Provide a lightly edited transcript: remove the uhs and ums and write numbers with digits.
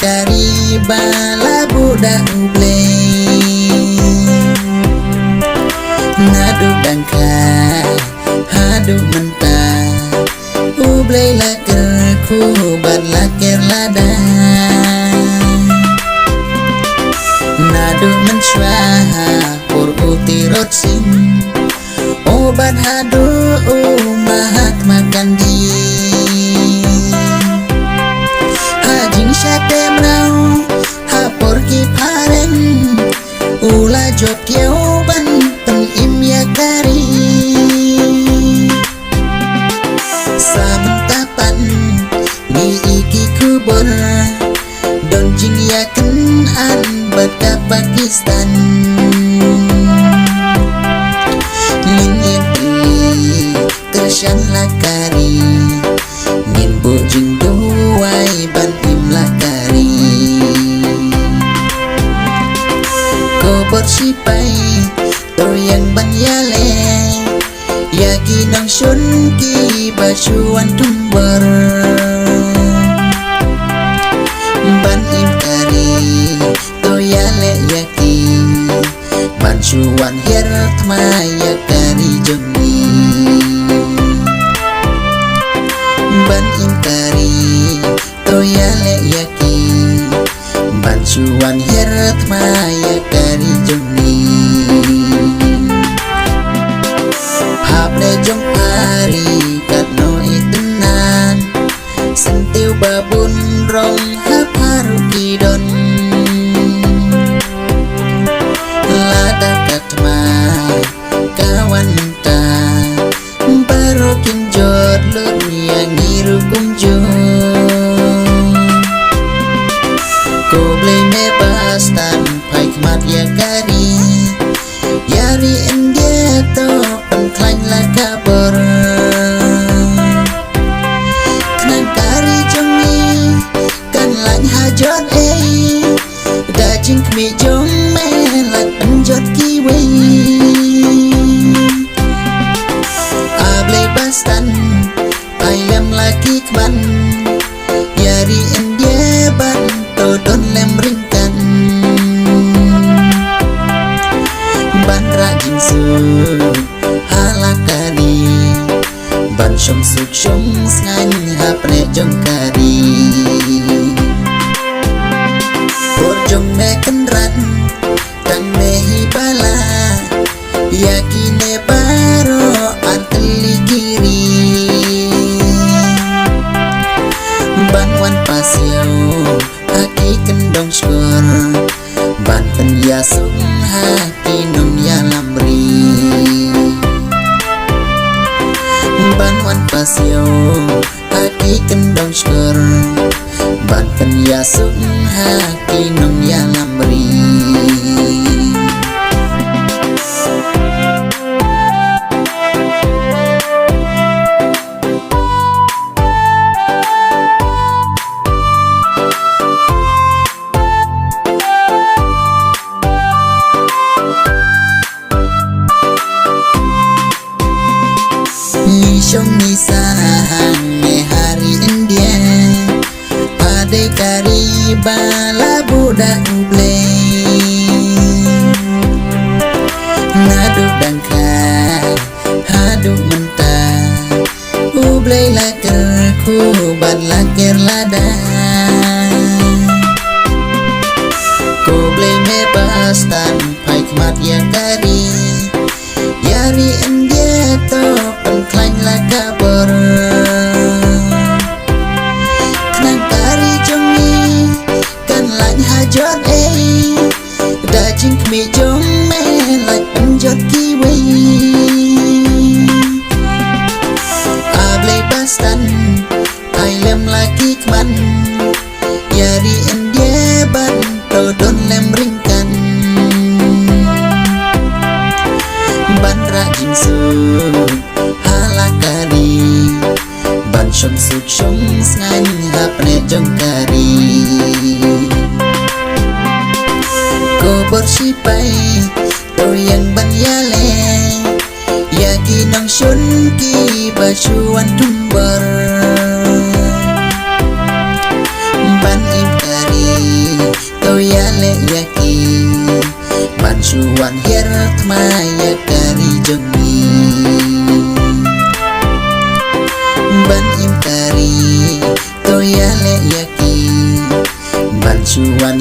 kari bala budak ublay nadu dangka hadu mentah ublay laker ku bat laker lada nadu menswaha pur utirot sing obat hadu Mahatma Gandhi hajing syate menau hapor ki paren ula jot kiau ban pen imya kari samentapan ni iki kubur don jing yakin an baka Pakistan nin yeti tersyan lakari nin bojing duai ban im lakari ko bersipai to yang ban yale yaki nang shun ki bacuan tumbar ban im kari to yale yaki bancuan her tmaya kari jongi ban im kari to yale yaki bancuan her tmaya kari jongi hable jong hari katno itenan sentiu babun rong haparu kidon lada katma kawan ta barokin jod lur yang ngiru kumjo ko blay me bastan pai kmat ya kari yari endia to penklain la kabor kenang kari jongi kan lain hajot dajing kmi jong me lak penjot kiwi ablay bastan ayam laki kban yari endia ban to don lem ringkan ban rajin su halakari ban shom suk shom sngan hapne jong kari borjong me kenran kang mehi bala yakine baro anteli kiri banwan pasiau haki kendong skor ban penyasung haki nung ya lamri banwan pasiau haki kendong skor ban penyasung haki nung ya lamri Nishong nisahan me hari India ade kari bala budak ublay nadu dangka hadu mentah ublay laker ku bat laker lada ko blay me bastan pai kmat ya kari yari endia to penklain la kabor kenang kari jongi kan lain hajot dajing kmi jong me lak penjot kiwi ablay bastan ailem laki kman yari endia ban to don lem ringkan ban rajin su halakari ban shom suk shom sngan hapne jong kari ko bersipai to yang ban yale yaki nang shun ki bacuan tumbar ban im kari suwan hirat maya kari jongi ban im kari to ya le yaki ban suwan